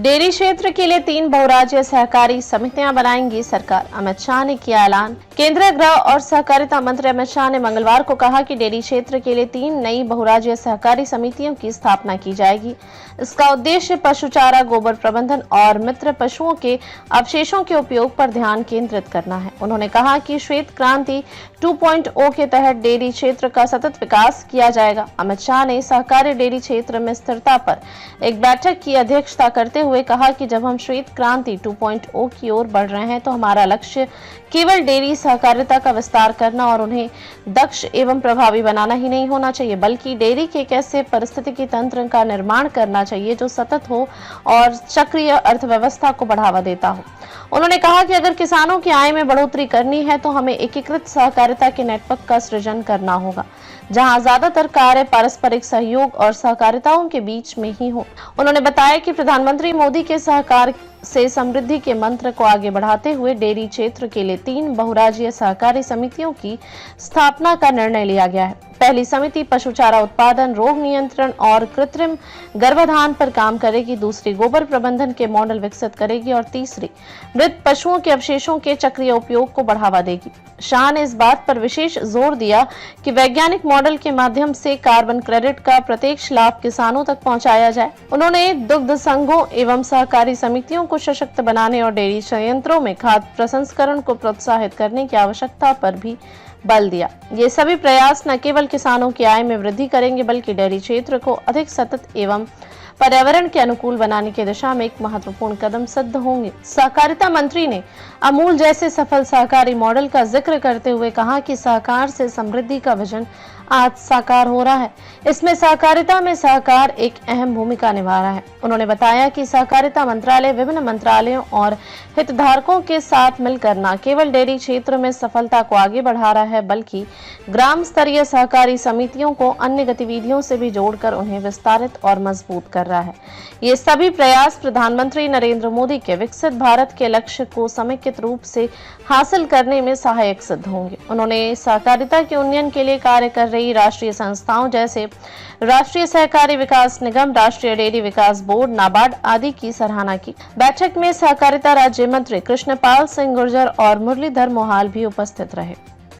Dairy क्षेत्र के लिए 3 बहुराज्यीय सहकारी समितियां बनाएंगी सरकार, अमित शाह ने किया ऐलान। केंद्रीय गृह और सहकारिता मंत्री अमित शाह ने मंगलवार को कहा कि डेयरी क्षेत्र के लिए 3 नई बहुराज्यीय सहकारी समितियों की स्थापना की जाएगी। इसका उद्देश्य पशु चारा, गोबर प्रबंधन और मित्र पशुओं के अवशेषों के उपयोग पर ध्यान केंद्रित करना है। उन्होंने कहा कि श्वेत क्रांति 2.0 के तहत डेयरी क्षेत्र का सतत विकास किया जाएगा। अमित शाह ने सहकारी डेयरी क्षेत्र में स्थिरता पर एक बैठक की अध्यक्षता करते हुए कहा कि जब हम श्वेत क्रांति 2.0 की ओर बढ़ रहे हैं तो हमारा लक्ष्य केवल डेयरी सहकारिता का विस्तार करना और उन्हें दक्ष एवं प्रभावी बनाना ही नहीं होना चाहिए, बल्कि डेयरी के एक ऐसे पारिस्थितिकी तंत्र का निर्माण करना चाहिए जो सतत हो और चक्रीय अर्थव्यवस्था को बढ़ावा देता हो। उन्होंने कहा कि अगर किसानों की आय में बढ़ोतरी करनी है तो हमें एकीकृत सहकारिता के नेटवर्क का सृजन करना होगा, जहां ज्यादातर कार्य पारस्परिक सहयोग और सहकारिताओं के बीच में ही हो। उन्होंने बताया कि प्रधानमंत्री मोदी के सहकार से समृद्धि के मंत्र को आगे बढ़ाते हुए डेयरी क्षेत्र के लिए 3 बहुराज्यीय सहकारी समितियों की स्थापना का निर्णय लिया गया है। पहली समिति पशु चारा उत्पादन, रोग नियंत्रण और कृत्रिम गर्भाधान पर काम करेगी, दूसरी गोबर प्रबंधन के मॉडल विकसित करेगी और तीसरी मृत पशुओं के अवशेषों के चक्रीय उपयोग को बढ़ावा देगी। शाह ने इस बात पर विशेष जोर दिया कि वैज्ञानिक मॉडल के माध्यम से कार्बन क्रेडिट का प्रत्यक्ष लाभ किसानों तक पहुंचाया जाए। उन्होंने दुग्ध संघों एवं सहकारी समितियों को सशक्त बनाने और डेयरी संयंत्रों में खाद्य प्रसंस्करण को प्रोत्साहित करने की आवश्यकता पर भी बल दिया। ये सभी प्रयास न केवल किसानों की आय में वृद्धि करेंगे बल्कि डेयरी क्षेत्र को अधिक सतत एवं पर्यावरण के अनुकूल बनाने की दिशा में एक महत्वपूर्ण कदम सिद्ध होंगे। सहकारिता मंत्री ने अमूल जैसे सफल सहकारी मॉडल का जिक्र करते हुए कहा कि सहकार से समृद्धि का विजन आज साकार हो रहा है। इसमें सहकारिता में सहकार एक अहम भूमिका निभा रहा है। उन्होंने बताया कि सहकारिता मंत्रालय विभिन्न मंत्रालयों और हितधारकों के साथ मिलकर न केवल डेयरी क्षेत्र में सफलता को आगे बढ़ा रहा है बल्कि ग्राम स्तरीय सहकारी समितियों को अन्य गतिविधियों से भी जोड़कर उन्हें विस्तारित और मजबूत कर रहा है। ये सभी प्रयास प्रधानमंत्री नरेंद्र मोदी के विकसित भारत के लक्ष्य को समेकित रूप से हासिल करने में सहायक सिद्ध होंगे। उन्होंने सहकारिता के उन्नयन के लिए कार्य कर रही राष्ट्रीय संस्थाओं जैसे राष्ट्रीय सहकारी विकास निगम, राष्ट्रीय डेयरी विकास बोर्ड, नाबार्ड आदि की सराहना की। बैठक में सहकारिता राज्य मंत्री कृष्णपाल सिंह गुर्जर और मुरलीधर मोहाल भी उपस्थित रहे।